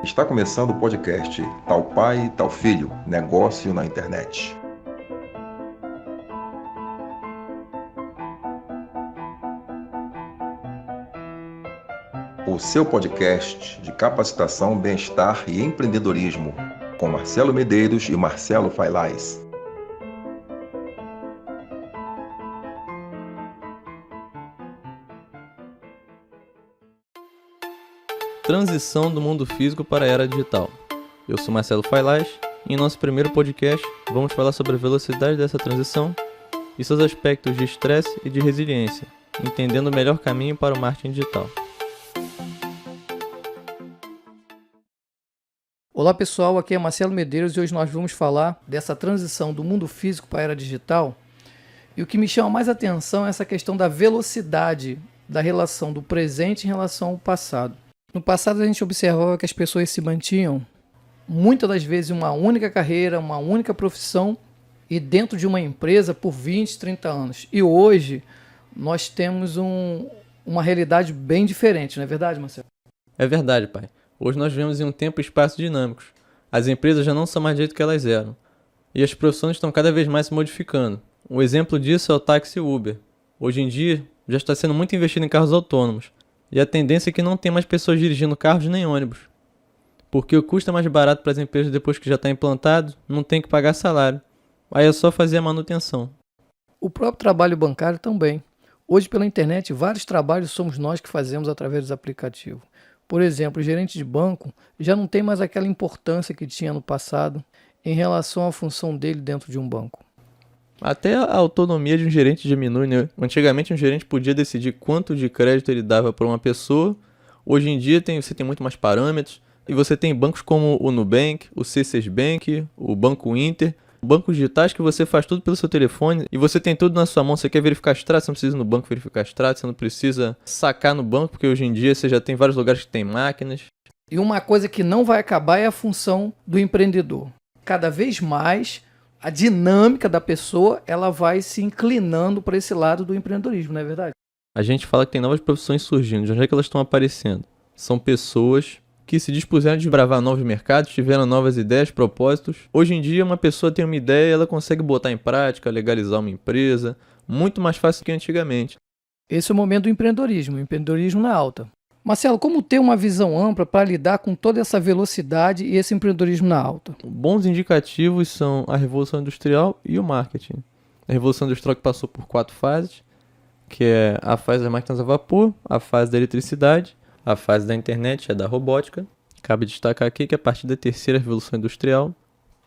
Está começando o podcast Tal Pai, Tal Filho, Negócio na Internet. O seu podcast de capacitação, bem-estar e empreendedorismo, com Marcelo Medeiros e Marcelo Failaz. Transição do mundo físico para a era digital. Eu sou Marcelo Failaz e em nosso primeiro podcast vamos falar sobre a velocidade dessa transição e seus aspectos de estresse e de resiliência, entendendo o melhor caminho para o marketing digital. Olá pessoal, aqui é Marcelo Medeiros e hoje nós vamos falar dessa transição do mundo físico para a era digital. E o que me chama mais atenção é essa questão da velocidade da relação do presente em relação ao passado. No passado a gente observava que as pessoas se mantinham muitas das vezes em uma única carreira, uma única profissão e dentro de uma empresa por 20, 30 anos. E hoje nós temos uma realidade bem diferente, não é verdade, Marcelo? É verdade, pai. Hoje nós vivemos em um tempo e espaço dinâmicos. As empresas já não são mais do jeito que elas eram. E as profissões estão cada vez mais se modificando. Um exemplo disso é o táxi Uber. Hoje em dia já está sendo muito investido em carros autônomos. E a tendência é que não tem mais pessoas dirigindo carros nem ônibus. Porque o custo é mais barato para as empresas depois que já está implantado, não tem que pagar salário. Aí é só fazer a manutenção. O próprio trabalho bancário também. Hoje pela internet, vários trabalhos somos nós que fazemos através dos aplicativos. Por exemplo, o gerente de banco já não tem mais aquela importância que tinha no passado em relação à função dele dentro de um banco. Até a autonomia de um gerente diminui, né? Antigamente um gerente podia decidir quanto de crédito ele dava para uma pessoa. Hoje em dia você tem muito mais parâmetros. E você tem bancos como o Nubank, o C6 Bank, o Banco Inter. Bancos digitais que você faz tudo pelo seu telefone. E você tem tudo na sua mão. Você quer verificar extrato, você não precisa ir no banco verificar extrato. Você não precisa sacar no banco, porque hoje em dia você já tem vários lugares que tem máquinas. E uma coisa que não vai acabar é a função do empreendedor. Cada vez mais a dinâmica da pessoa ela vai se inclinando para esse lado do empreendedorismo, não é verdade? A gente fala que tem novas profissões surgindo. De onde é que elas estão aparecendo? São pessoas que se dispuseram a desbravar novos mercados, tiveram novas ideias, propósitos. Hoje em dia, uma pessoa tem uma ideia e ela consegue botar em prática, legalizar uma empresa, muito mais fácil que antigamente. Esse é o momento do empreendedorismo, o empreendedorismo na alta. Marcelo, como ter uma visão ampla para lidar com toda essa velocidade e esse empreendedorismo na alta? Bons indicativos são a Revolução Industrial e o marketing. A Revolução Industrial que passou por 4 fases, que é a fase das máquinas a vapor, a fase da eletricidade, a fase da internet, a da robótica. Cabe destacar aqui que a partir da terceira Revolução Industrial,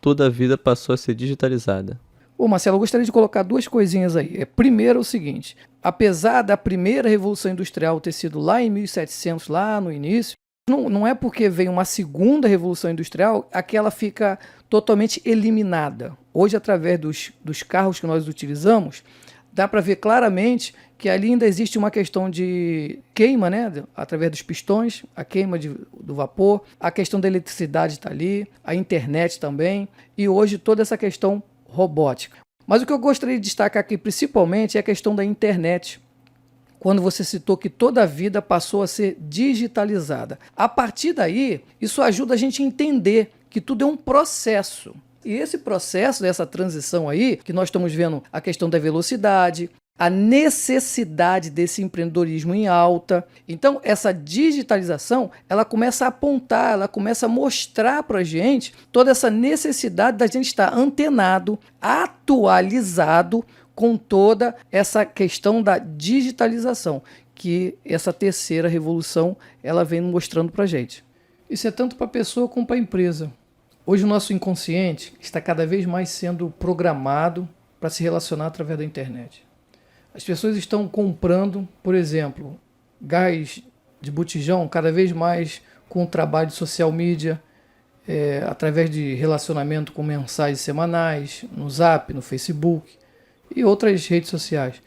toda a vida passou a ser digitalizada. Ô Marcelo, eu gostaria de colocar duas coisinhas aí. Primeiro é o seguinte, apesar da primeira Revolução Industrial ter sido lá em 1700, lá no início, não é porque vem uma segunda Revolução Industrial que ela fica totalmente eliminada. Hoje, através dos carros que nós utilizamos, dá para ver claramente que ali ainda existe uma questão de queima, né? Através dos pistões, a queima do vapor, a questão da eletricidade está ali, a internet também, e hoje toda essa questão robótica. Mas o que eu gostaria de destacar aqui principalmente é a questão da internet, quando você citou que toda a vida passou a ser digitalizada. A partir daí, isso ajuda a gente a entender que tudo é um processo. E esse processo, dessa transição aí, que nós estamos vendo a questão da velocidade, a necessidade desse empreendedorismo em alta. Então, essa digitalização, ela começa a apontar, ela começa a mostrar para a gente toda essa necessidade da gente estar antenado, atualizado com toda essa questão da digitalização, que essa terceira revolução, ela vem mostrando para a gente. Isso é tanto para a pessoa como para a empresa. Hoje o nosso inconsciente está cada vez mais sendo programado para se relacionar através da internet. As pessoas estão comprando, por exemplo, gás de botijão cada vez mais com o trabalho de social media, através de relacionamento com mensagens semanais, no Zap, no Facebook e outras redes sociais,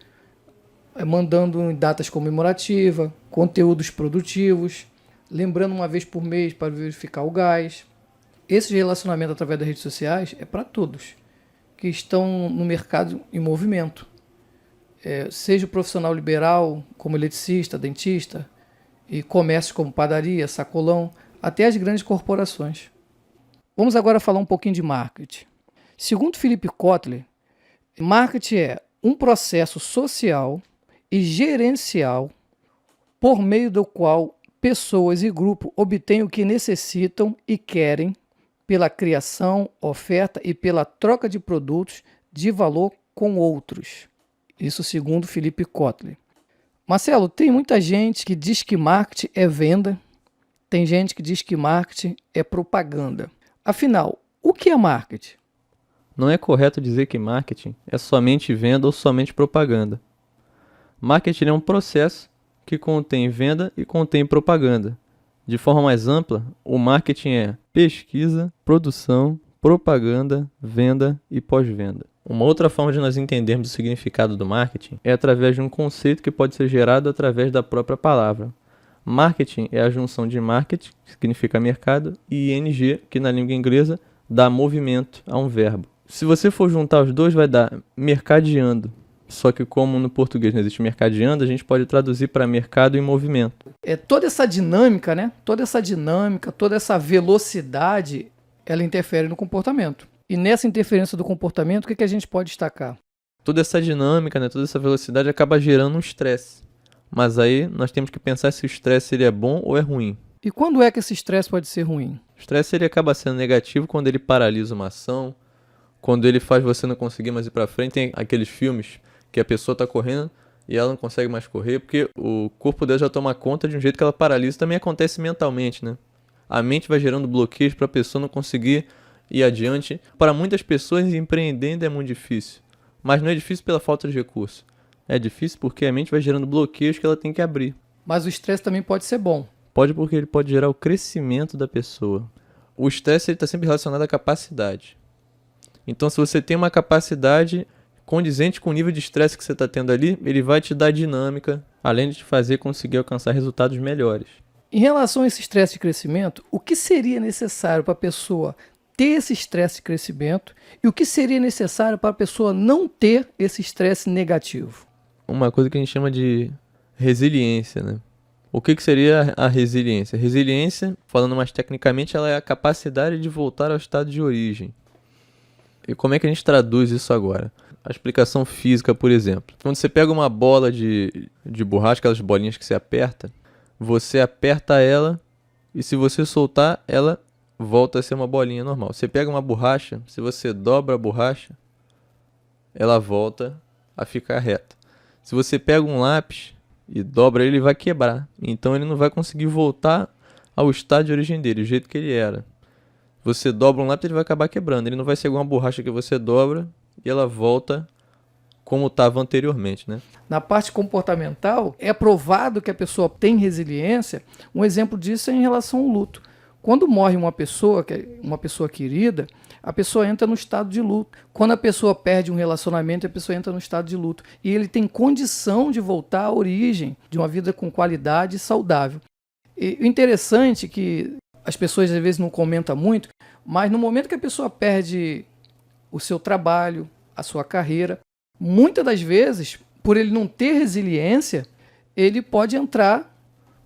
mandando em datas comemorativas, conteúdos produtivos, lembrando uma vez por mês para verificar o gás. Esse relacionamento através das redes sociais é para todos que estão no mercado em movimento. Seja o profissional liberal, como eletricista, dentista, e comércio como padaria, sacolão, até as grandes corporações. Vamos agora falar um pouquinho de marketing. Segundo Philip Kotler, marketing é um processo social e gerencial por meio do qual pessoas e grupos obtêm o que necessitam e querem pela criação, oferta e pela troca de produtos de valor com outros. Isso segundo Philip Kotler. Marcelo, tem muita gente que diz que marketing é venda, tem gente que diz que marketing é propaganda. Afinal, o que é marketing? Não é correto dizer que marketing é somente venda ou somente propaganda. Marketing é um processo que contém venda e contém propaganda. De forma mais ampla, o marketing é pesquisa, produção, propaganda, venda e pós-venda. Uma outra forma de nós entendermos o significado do marketing é através de um conceito que pode ser gerado através da própria palavra. Marketing é a junção de market, que significa mercado, e ing, que na língua inglesa dá movimento a um verbo. Se você for juntar os dois, vai dar mercadeando. Só que como no português não existe mercadeando, a gente pode traduzir para mercado em movimento. Toda essa dinâmica, né? Toda essa velocidade, ela interfere no comportamento. E nessa interferência do comportamento, o que a gente pode destacar? Toda essa dinâmica, né? Toda essa velocidade acaba gerando um estresse. Mas aí nós temos que pensar se o estresse ele é bom ou é ruim. E quando é que esse estresse pode ser ruim? O estresse ele acaba sendo negativo quando ele paralisa uma ação, quando ele faz você não conseguir mais ir para frente. Tem aqueles filmes que a pessoa está correndo e ela não consegue mais correr porque o corpo dela já toma conta de um jeito que ela paralisa. Também acontece mentalmente, né? A mente vai gerando bloqueios para a pessoa não conseguir ir adiante. Para muitas pessoas, empreender ainda é muito difícil. Mas não é difícil pela falta de recurso. É difícil porque a mente vai gerando bloqueios que ela tem que abrir. Mas o estresse também pode ser bom. Pode, porque ele pode gerar o crescimento da pessoa. O estresse está sempre relacionado à capacidade. Então, se você tem uma capacidade condizente com o nível de estresse que você está tendo ali, ele vai te dar dinâmica, além de te fazer conseguir alcançar resultados melhores. Em relação a esse estresse de crescimento, o que seria necessário para a pessoa ter esse estresse de crescimento e o que seria necessário para a pessoa não ter esse estresse negativo? Uma coisa que a gente chama de resiliência, né? O que seria a resiliência? Resiliência, falando mais tecnicamente, ela é a capacidade de voltar ao estado de origem. E como é que a gente traduz isso agora? A explicação física, por exemplo. Quando você pega uma bola de borracha, aquelas bolinhas que você aperta ela e se você soltar, ela volta a ser uma bolinha normal. Você pega uma borracha, se você dobra a borracha, ela volta a ficar reta. Se você pega um lápis e dobra ele vai quebrar. Então ele não vai conseguir voltar ao estado de origem dele, o jeito que ele era. Você dobra um lápis, ele vai acabar quebrando. Ele não vai ser igual uma borracha que você dobra e ela volta como estava anteriormente, né? Na parte comportamental, é provado que a pessoa tem resiliência. Um exemplo disso é em relação ao luto. Quando morre uma pessoa querida, a pessoa entra no estado de luto. Quando a pessoa perde um relacionamento, a pessoa entra no estado de luto. E ele tem condição de voltar à origem de uma vida com qualidade e saudável. E o interessante é que as pessoas às vezes não comentam muito, mas no momento que a pessoa perde o seu trabalho, a sua carreira, muitas das vezes, por ele não ter resiliência, ele pode entrar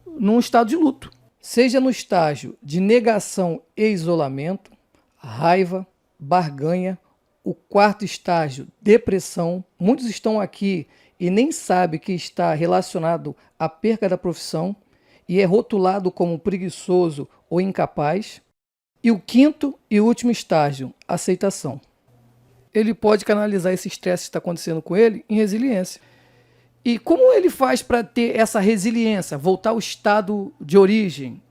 num estado de luto. Seja no estágio de negação e isolamento, raiva, barganha, o quarto estágio, depressão. Muitos estão aqui e nem sabem que está relacionado à perca da profissão e é rotulado como preguiçoso ou incapaz. E o quinto e último estágio, aceitação. Ele pode canalizar esse estresse que está acontecendo com ele em resiliência. E como ele faz para ter essa resiliência, voltar ao estado de origem?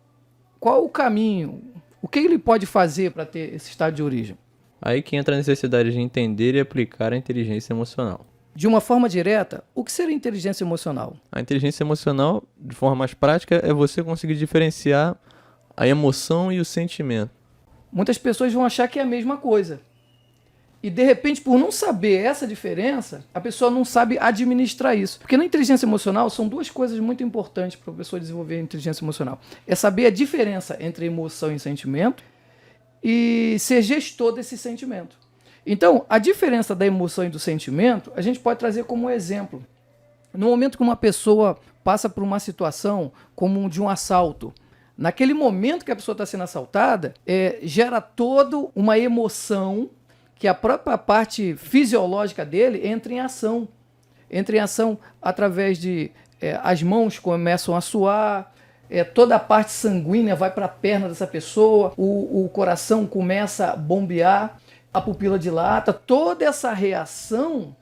Qual o caminho? O que ele pode fazer para ter esse estado de origem? Aí que entra a necessidade de entender e aplicar a inteligência emocional. De uma forma direta, o que seria inteligência emocional? A inteligência emocional, de forma mais prática, é você conseguir diferenciar a emoção e o sentimento. Muitas pessoas vão achar que é a mesma coisa. E, de repente, por não saber essa diferença, a pessoa não sabe administrar isso. Porque na inteligência emocional são duas coisas muito importantes para a pessoa desenvolver a inteligência emocional. É saber a diferença entre emoção e sentimento e ser gestor desse sentimento. Então, a diferença da emoção e do sentimento, a gente pode trazer como um exemplo. No momento que uma pessoa passa por uma situação como de um assalto, Naquele momento que a pessoa está sendo assaltada, gera toda uma emoção que a própria parte fisiológica dele entra em ação. Entra em ação através de... as mãos começam a suar, toda a parte sanguínea vai para a perna dessa pessoa, o coração começa a bombear, a pupila dilata. Toda essa reação,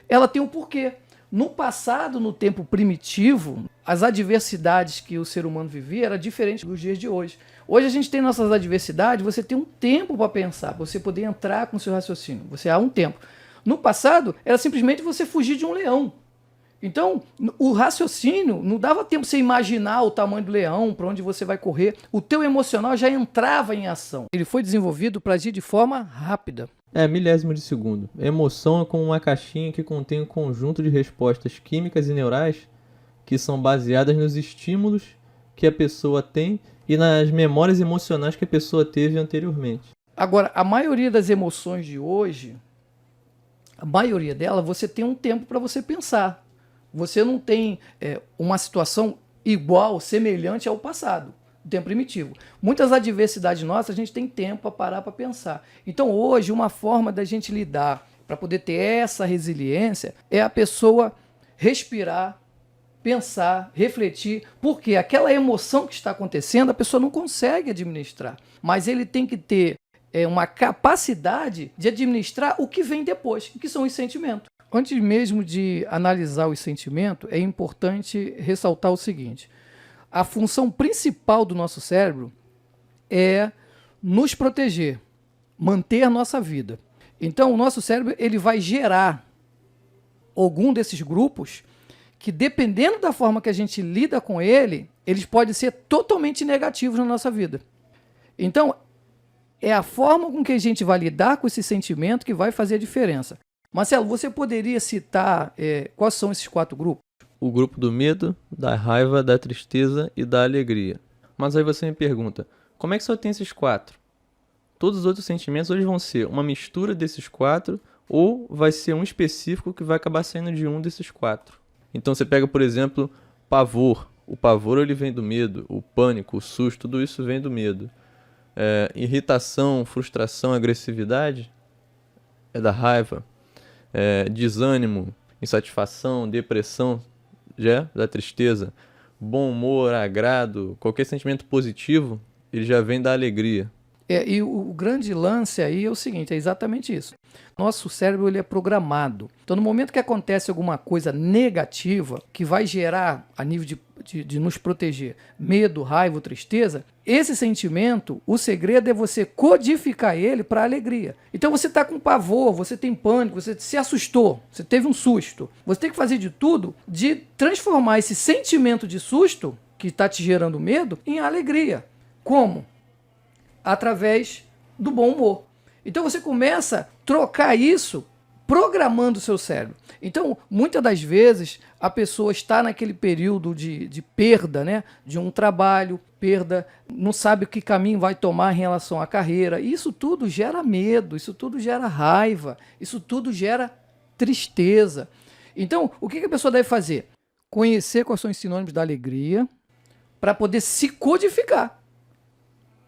ela tem um porquê. No passado, no tempo primitivo, as adversidades que o ser humano vivia eram diferentes dos dias de hoje. Hoje a gente tem nossas adversidades, você tem um tempo para pensar, para você poder entrar com o seu raciocínio. Você há um tempo. No passado, era simplesmente você fugir de um leão. Então, o raciocínio não dava tempo de você imaginar o tamanho do leão, para onde você vai correr. O teu emocional já entrava em ação. Ele foi desenvolvido para agir de forma rápida. Milésimo de segundo. Emoção é como uma caixinha que contém um conjunto de respostas químicas e neurais que são baseadas nos estímulos que a pessoa tem e nas memórias emocionais que a pessoa teve anteriormente. Agora, a maioria das emoções de hoje, a maioria delas, você tem um tempo para você pensar. Você não tem uma situação igual, semelhante ao passado, do tempo primitivo. Muitas adversidades nossas, a gente tem tempo para parar para pensar. Então, hoje, uma forma da gente lidar, para poder ter essa resiliência, é a pessoa respirar, pensar, refletir, porque aquela emoção que está acontecendo, a pessoa não consegue administrar. Mas ele tem que ter uma capacidade de administrar o que vem depois, que são os sentimentos. Antes mesmo de analisar os sentimentos, é importante ressaltar o seguinte: a função principal do nosso cérebro é nos proteger, manter a nossa vida. Então, o nosso cérebro ele vai gerar algum desses grupos que, dependendo da forma que a gente lida com ele, eles podem ser totalmente negativos na nossa vida. Então, é a forma com que a gente vai lidar com esse sentimento que vai fazer a diferença. Marcelo, você poderia citar quais são esses 4 grupos? O grupo do medo, da raiva, da tristeza e da alegria. Mas aí você me pergunta, como é que só tem esses 4? Todos os outros sentimentos hoje vão ser uma mistura desses 4 ou vai ser um específico que vai acabar saindo de um desses 4. Então você pega, por exemplo, pavor. O pavor ele vem do medo, o pânico, o susto, tudo isso vem do medo. Irritação, frustração, agressividade é da raiva. Desânimo, insatisfação, depressão, da tristeza. Bom humor, agrado, qualquer sentimento positivo, ele já vem da alegria. E o grande lance aí é o seguinte, é exatamente isso. Nosso cérebro ele é programado. Então, no momento que acontece alguma coisa negativa, que vai gerar, a nível de nos proteger, medo, raiva, tristeza, esse sentimento, o segredo é você codificar ele para alegria. Então, você está com pavor, você tem pânico, você se assustou, você teve um susto. Você tem que fazer de tudo de transformar esse sentimento de susto, que está te gerando medo, em alegria. Como? Através do bom humor. Então você começa a trocar isso programando o seu cérebro. Então, muitas das vezes, a pessoa está naquele período de perda, né? De um trabalho, perda, não sabe que caminho vai tomar em relação à carreira. Isso tudo gera medo, isso tudo gera raiva, isso tudo gera tristeza. Então, o que a pessoa deve fazer? Conhecer quais são os sinônimos da alegria para poder se codificar.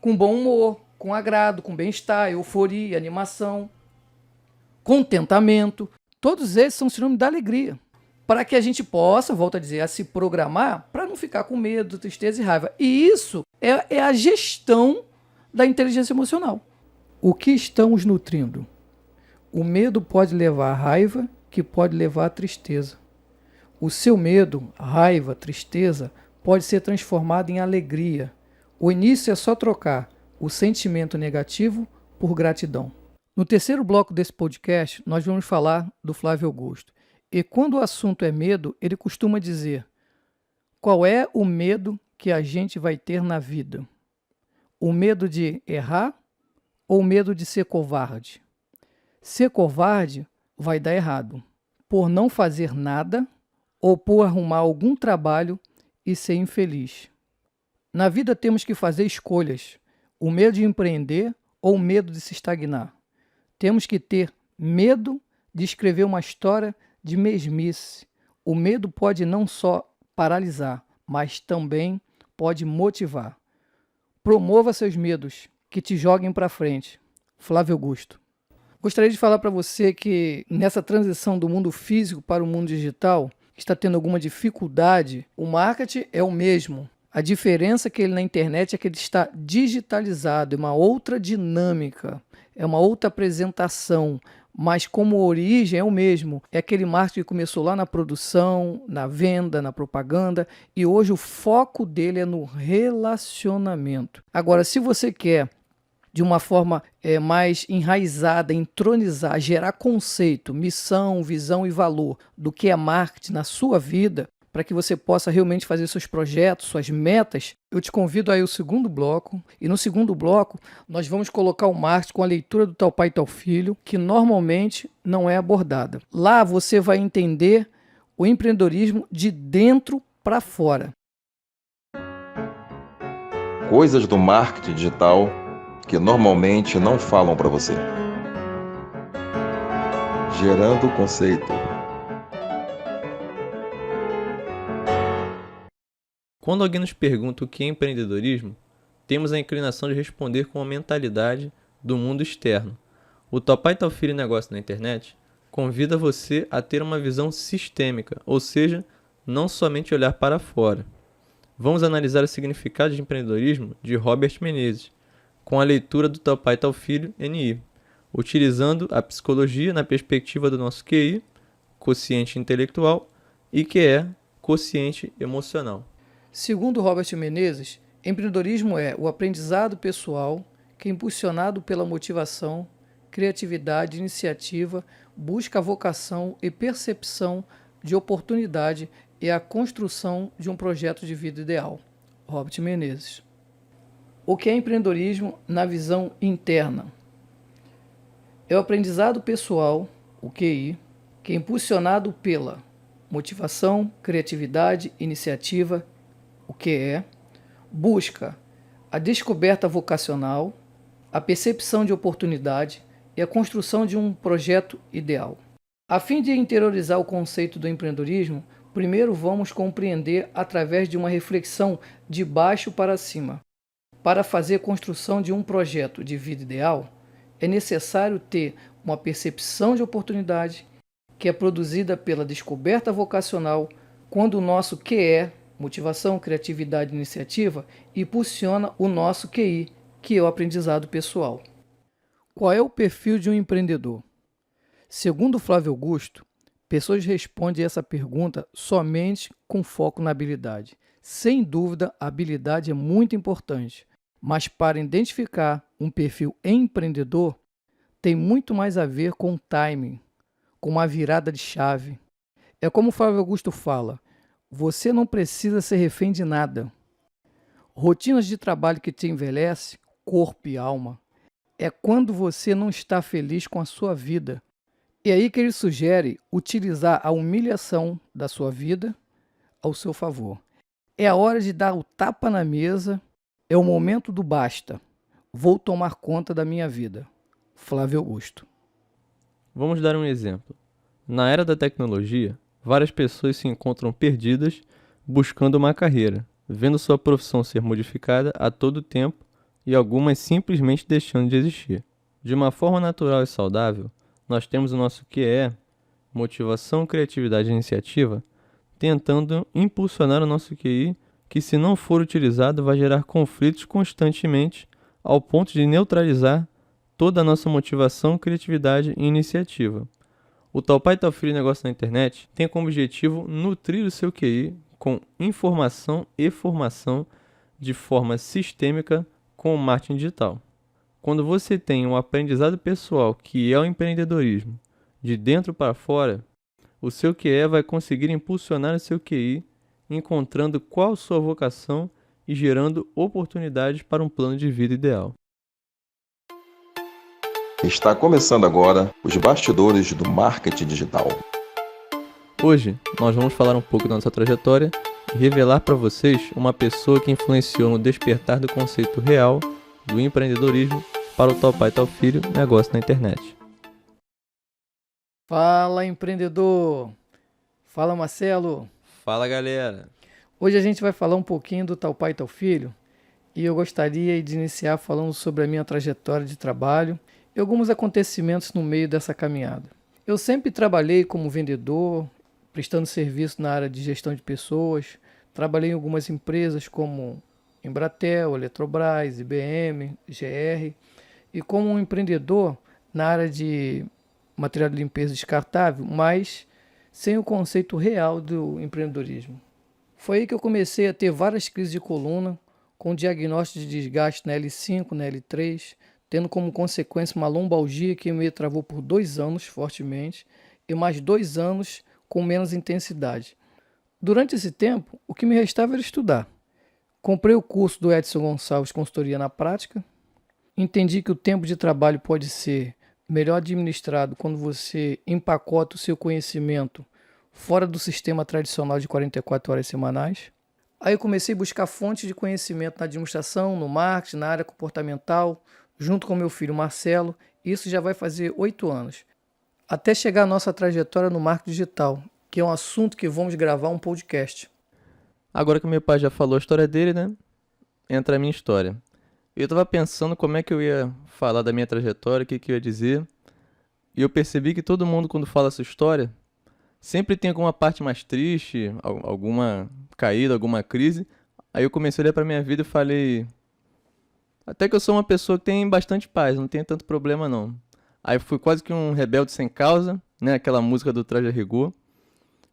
Com bom humor, com agrado, com bem-estar, euforia, animação, contentamento. Todos esses são sinônimos da alegria. Para que a gente possa, volto a dizer, a se programar para não ficar com medo, tristeza e raiva. E isso é a gestão da inteligência emocional. O que estamos nutrindo? O medo pode levar à raiva, que pode levar à tristeza. O seu medo, raiva, tristeza, pode ser transformado em alegria. O início é só trocar o sentimento negativo por gratidão. No terceiro bloco desse podcast, nós vamos falar do Flávio Augusto. E quando o assunto é medo, ele costuma dizer: qual é o medo que a gente vai ter na vida? O medo de errar ou o medo de ser covarde? Ser covarde vai dar errado, por não fazer nada ou por arrumar algum trabalho e ser infeliz. Na vida temos que fazer escolhas, o medo de empreender ou o medo de se estagnar. Temos que ter medo de escrever uma história de mesmice. O medo pode não só paralisar, mas também pode motivar. Promova seus medos, que te joguem para frente. Flávio Augusto. Gostaria de falar para você que nessa transição do mundo físico para o mundo digital, que está tendo alguma dificuldade, o marketing é o mesmo. A diferença que ele na internet é que ele está digitalizado, é uma outra dinâmica, é uma outra apresentação, mas como origem é o mesmo. É aquele marketing que começou lá na produção, na venda, na propaganda, e hoje o foco dele é no relacionamento. Agora, se você quer de uma forma mais enraizada, entronizar, gerar conceito, missão, visão e valor do que é marketing na sua vida, para que você possa realmente fazer seus projetos, suas metas, eu te convido aí ao segundo bloco. E no segundo bloco, nós vamos colocar o marketing com a leitura do Tal Pai, Tal Filho, que normalmente não é abordada. Lá você vai entender o empreendedorismo de dentro para fora. Coisas do marketing digital que normalmente não falam para você. Gerando conceito. Quando alguém nos pergunta o que é empreendedorismo, temos a inclinação de responder com a mentalidade do mundo externo. O Tal Pai, Tal Filho Negócio na Internet convida você a ter uma visão sistêmica, ou seja, não somente olhar para fora. Vamos analisar o significado de empreendedorismo de Robert Menezes, com a leitura do Tal Pai, Tal Filho NI, utilizando a psicologia na perspectiva do nosso QI, quociente intelectual, e QE, quociente emocional. Segundo Robert Menezes, empreendedorismo é o aprendizado pessoal que é impulsionado pela motivação, criatividade, iniciativa, busca vocação e percepção de oportunidade e a construção de um projeto de vida ideal. Robert Menezes. O que é empreendedorismo na visão interna? É o aprendizado pessoal, o QI, que é impulsionado pela motivação, criatividade, iniciativa, o que é, busca a descoberta vocacional, a percepção de oportunidade e a construção de um projeto ideal. A fim de interiorizar o conceito do empreendedorismo, primeiro vamos compreender através de uma reflexão de baixo para cima. Para fazer a construção de um projeto de vida ideal, é necessário ter uma percepção de oportunidade que é produzida pela descoberta vocacional, quando o nosso QE, motivação, criatividade e iniciativa, impulsiona o nosso QI, que é o aprendizado pessoal. Qual é o perfil de um empreendedor? Segundo Flávio Augusto, pessoas respondem essa pergunta somente com foco na habilidade. Sem dúvida, a habilidade é muito importante, mas para identificar um perfil empreendedor, tem muito mais a ver com timing, com uma virada de chave. É como o Flávio Augusto fala, você não precisa ser refém de nada. Rotinas de trabalho que te envelhece, corpo e alma, é quando você não está feliz com a sua vida. É aí que ele sugere utilizar a humilhação da sua vida ao seu favor. É a hora de dar o tapa na mesa, é o momento do basta. Vou tomar conta da minha vida. Flávio Augusto. Vamos dar um exemplo. Na era da tecnologia, várias pessoas se encontram perdidas buscando uma carreira, vendo sua profissão ser modificada a todo tempo e algumas simplesmente deixando de existir. De uma forma natural e saudável, nós temos o nosso QE, motivação, criatividade e iniciativa, tentando impulsionar o nosso QI, que se não for utilizado vai gerar conflitos constantemente ao ponto de neutralizar toda a nossa motivação, criatividade e iniciativa. O Tal Pai, Tal Filho Negócio na Internet tem como objetivo nutrir o seu QI com informação e formação de forma sistêmica com o marketing digital. Quando você tem um aprendizado pessoal que é o empreendedorismo, de dentro para fora, o seu QE vai conseguir impulsionar o seu QI, encontrando qual sua vocação e gerando oportunidades para um plano de vida ideal. Está começando agora os bastidores do marketing digital. Hoje, nós vamos falar um pouco da nossa trajetória e revelar para vocês uma pessoa que influenciou no despertar do conceito real do empreendedorismo para o Tal Pai, Tal Filho Negócio na Internet. Fala, empreendedor! Fala, Marcelo! Fala, galera! Hoje a gente vai falar um pouquinho do Tal Pai, Tal Filho, e eu gostaria de iniciar falando sobre a minha trajetória de trabalho e alguns acontecimentos no meio dessa caminhada. Eu sempre trabalhei como vendedor, prestando serviço na área de gestão de pessoas, trabalhei em algumas empresas como Embratel, Eletrobras, IBM, GR, e como um empreendedor na área de material de limpeza descartável, mas sem o conceito real do empreendedorismo. Foi aí que eu comecei a ter várias crises de coluna, com diagnóstico de desgaste na L5, na L3, tendo como consequência uma lombalgia que me travou por 2 anos fortemente e mais 2 anos com menos intensidade. Durante esse tempo, o que me restava era estudar. Comprei o curso do Edson Gonçalves Consultoria na Prática, entendi que o tempo de trabalho pode ser melhor administrado quando você empacota o seu conhecimento fora do sistema tradicional de 44 horas semanais. Aí eu comecei a buscar fontes de conhecimento na administração, no marketing, na área comportamental, junto com meu filho Marcelo. Isso já vai fazer 8 anos. Até chegar a nossa trajetória no marketing digital, que é um assunto que vamos gravar um podcast. Agora que meu pai já falou a história dele, né? Entra a minha história. Eu tava pensando como é que eu ia falar da minha trajetória, o que eu ia dizer. E eu percebi que todo mundo, quando fala essa história, sempre tem alguma parte mais triste, alguma caída, alguma crise. Aí eu comecei a olhar pra minha vida e falei... Até que eu sou uma pessoa que tem bastante paz, não tem tanto problema não. Aí fui quase que um rebelde sem causa, né? Aquela música do Traje a Rigor.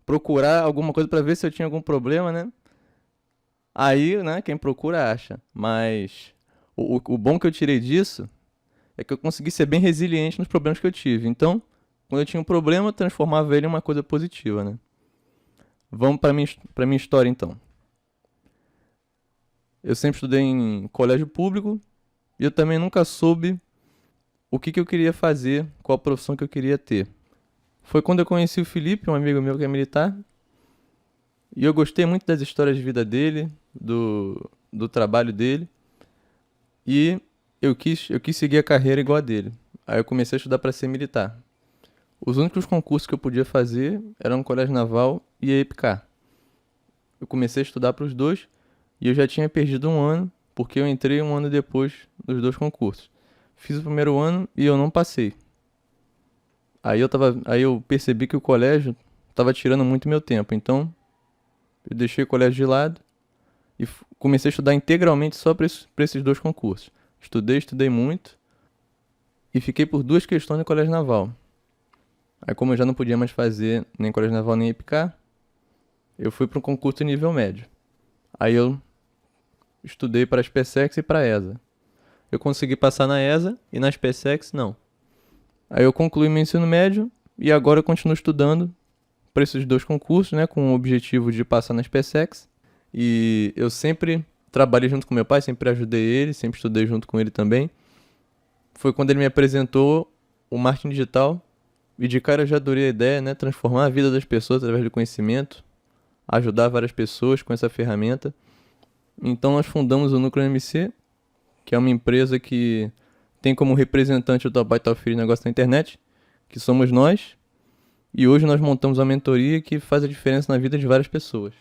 Procurar alguma coisa pra ver se eu tinha algum problema, né? Aí, né, quem procura acha. Mas o bom que eu tirei disso é que eu consegui ser bem resiliente nos problemas que eu tive. Então, quando eu tinha um problema, eu transformava ele em uma coisa positiva, né? Vamos pra minha história, então. Eu sempre estudei em colégio público e eu também nunca soube o que eu queria fazer, qual profissão que eu queria ter. Foi quando eu conheci o Felipe, um amigo meu que é militar, e eu gostei muito das histórias de vida dele, do trabalho dele, e eu quis seguir a carreira igual a dele. Aí eu comecei a estudar para ser militar. Os únicos concursos que eu podia fazer eram o Colégio Naval e a EPICAR. Eu comecei a estudar para os dois e eu já tinha perdido 1 ano, porque eu entrei 1 ano depois dos 2 concursos. Fiz o primeiro ano e eu não passei. Aí eu percebi que o colégio estava tirando muito meu tempo, então eu deixei o colégio de lado e comecei a estudar integralmente só para esses 2 concursos. Estudei muito e fiquei por 2 questões no Colégio Naval. Aí como eu já não podia mais fazer nem Colégio Naval nem EPICAR, eu fui para um concurso de nível médio. Aí eu estudei para a SpaceX e para a ESA. Eu consegui passar na ESA e na SpaceX não. Aí eu concluí meu ensino médio e agora eu continuo estudando para esses 2 concursos, né, com o objetivo de passar na SpaceX. E eu sempre trabalhei junto com meu pai, sempre ajudei ele, sempre estudei junto com ele também. Foi quando ele me apresentou o marketing digital e de cara eu já adorei a ideia, né, transformar a vida das pessoas através do conhecimento, ajudar várias pessoas com essa ferramenta. Então nós fundamos o Núcleo MC, que é uma empresa que tem como representante o Tal Pai, Tal Filho Negócio na Internet, que somos nós. E hoje nós montamos uma mentoria que faz a diferença na vida de várias pessoas.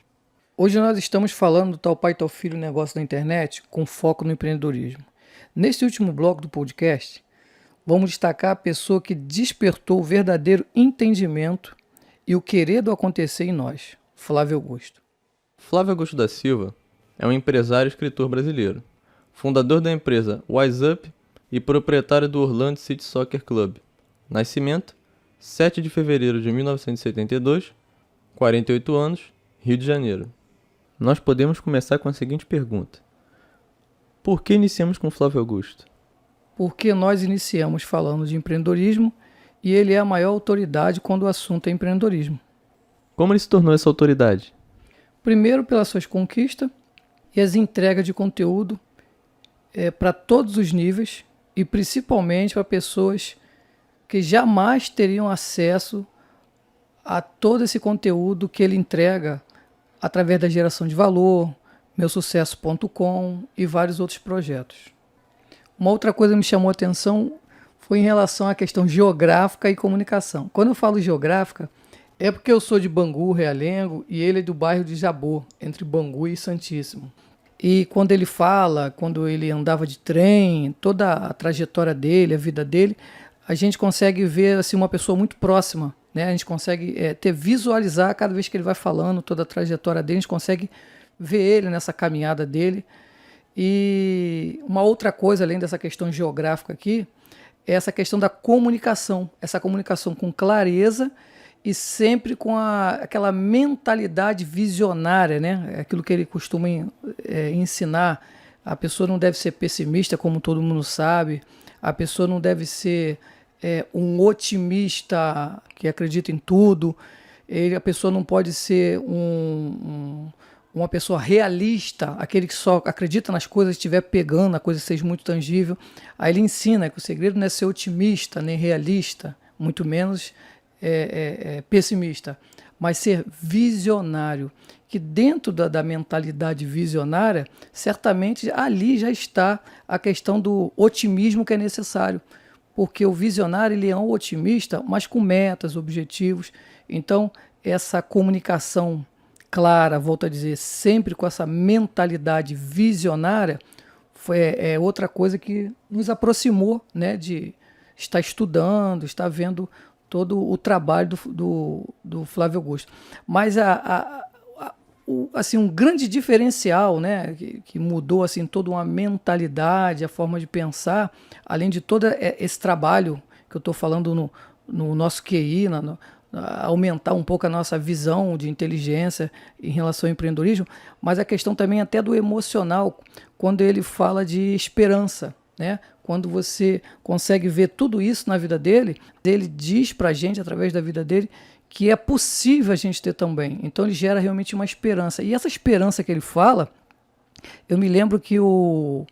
Hoje nós estamos falando do Tal Pai, Tal Filho Negócio na Internet com foco no empreendedorismo. Neste último bloco do podcast, vamos destacar a pessoa que despertou o verdadeiro entendimento e o querer do acontecer em nós, Flávio Augusto. Flávio Augusto da Silva é um empresário e escritor brasileiro, fundador da empresa Wise Up e proprietário do Orlando City Soccer Club. Nascimento, 7 de fevereiro de 1972, 48 anos, Rio de Janeiro. Nós podemos começar com a seguinte pergunta: por que iniciamos com Flávio Augusto? Porque nós iniciamos falando de empreendedorismo e ele é a maior autoridade quando o assunto é empreendedorismo. Como ele se tornou essa autoridade? Primeiro pelas suas conquistas e as entregas de conteúdo para todos os níveis e principalmente para pessoas que jamais teriam acesso a todo esse conteúdo que ele entrega através da geração de valor, meusucesso.com e vários outros projetos. Uma outra coisa que me chamou a atenção foi em relação à questão geográfica e comunicação. Quando eu falo geográfica, É porque eu sou de Bangu, Realengo, e ele é do bairro de Jabô, entre Bangu e Santíssimo. E quando ele fala, quando ele andava de trem, toda a trajetória dele, a vida dele, a gente consegue ver assim, uma pessoa muito próxima, né? A gente consegue visualizar cada vez que ele vai falando toda a trajetória dele, a gente consegue ver ele nessa caminhada dele. E uma outra coisa, além dessa questão geográfica aqui, é essa questão da comunicação, essa comunicação com clareza e sempre com aquela mentalidade visionária, né? Aquilo que ele costuma ensinar. A pessoa não deve ser pessimista, como todo mundo sabe. A pessoa não deve ser um otimista que acredita em tudo. A pessoa não pode ser uma pessoa realista, aquele que só acredita nas coisas, estiver pegando, a coisa seja muito tangível. Aí ele ensina que o segredo não é ser otimista, nem realista, muito menos pessimista, mas ser visionário, que dentro da mentalidade visionária, certamente ali já está a questão do otimismo que é necessário, porque o visionário ele é um otimista, mas com metas, objetivos. Então, essa comunicação clara, volto a dizer, sempre com essa mentalidade visionária, é outra coisa que nos aproximou, né, de estar estudando, estar vendo todo o trabalho do Flávio Augusto. Mas assim, um grande diferencial, né, que mudou assim, toda uma mentalidade, a forma de pensar, além de todo esse trabalho que eu estou falando no nosso QI, aumentar um pouco a nossa visão de inteligência em relação ao empreendedorismo, mas a questão também até do emocional, quando ele fala de esperança, né? Quando você consegue ver tudo isso na vida dele, ele diz pra gente, através da vida dele, que é possível a gente ter também. Então ele gera realmente uma esperança. E essa esperança que ele fala, eu me lembro que o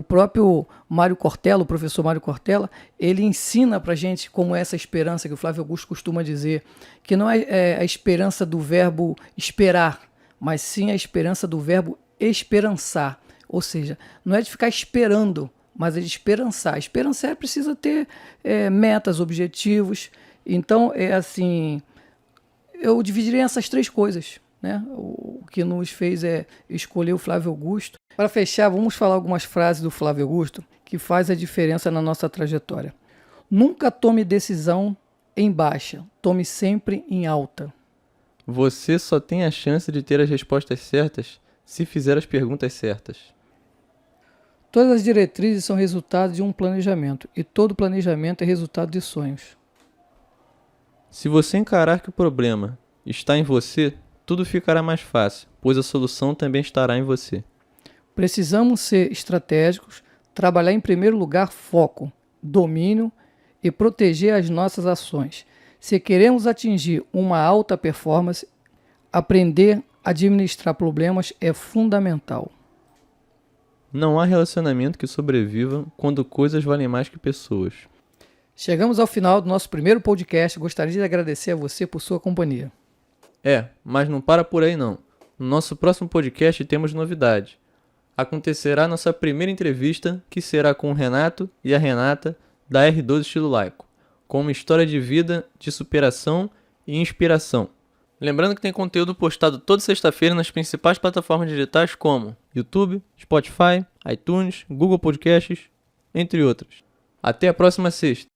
próprio Mário Cortella, o professor Mário Cortella, ele ensina pra gente como é essa esperança que o Flávio Augusto costuma dizer, que não é a esperança do verbo esperar, mas sim a esperança do verbo esperançar. Ou seja, não é de ficar esperando, mas é de esperançar. Esperançar precisa ter metas, objetivos. Então, assim, eu dividiria essas três coisas, né? O que nos fez escolher o Flávio Augusto. Para fechar, vamos falar algumas frases do Flávio Augusto que faz a diferença na nossa trajetória. Nunca tome decisão em baixa, tome sempre em alta. Você só tem a chance de ter as respostas certas se fizer as perguntas certas. Todas as diretrizes são resultado de um planejamento, e todo planejamento é resultado de sonhos. Se você encarar que o problema está em você, tudo ficará mais fácil, pois a solução também estará em você. Precisamos ser estratégicos, trabalhar em primeiro lugar foco, domínio e proteger as nossas ações. Se queremos atingir uma alta performance, aprender a administrar problemas é fundamental. Não há relacionamento que sobreviva quando coisas valem mais que pessoas. Chegamos ao final do nosso primeiro podcast. Gostaria de agradecer a você por sua companhia. Mas não para por aí não. No nosso próximo podcast temos novidade. Acontecerá nossa primeira entrevista, que será com o Renato e a Renata, da R12 Estilo Laico, com uma história de vida, de superação e inspiração. Lembrando que tem conteúdo postado toda sexta-feira nas principais plataformas digitais como YouTube, Spotify, iTunes, Google Podcasts, entre outras. Até a próxima sexta!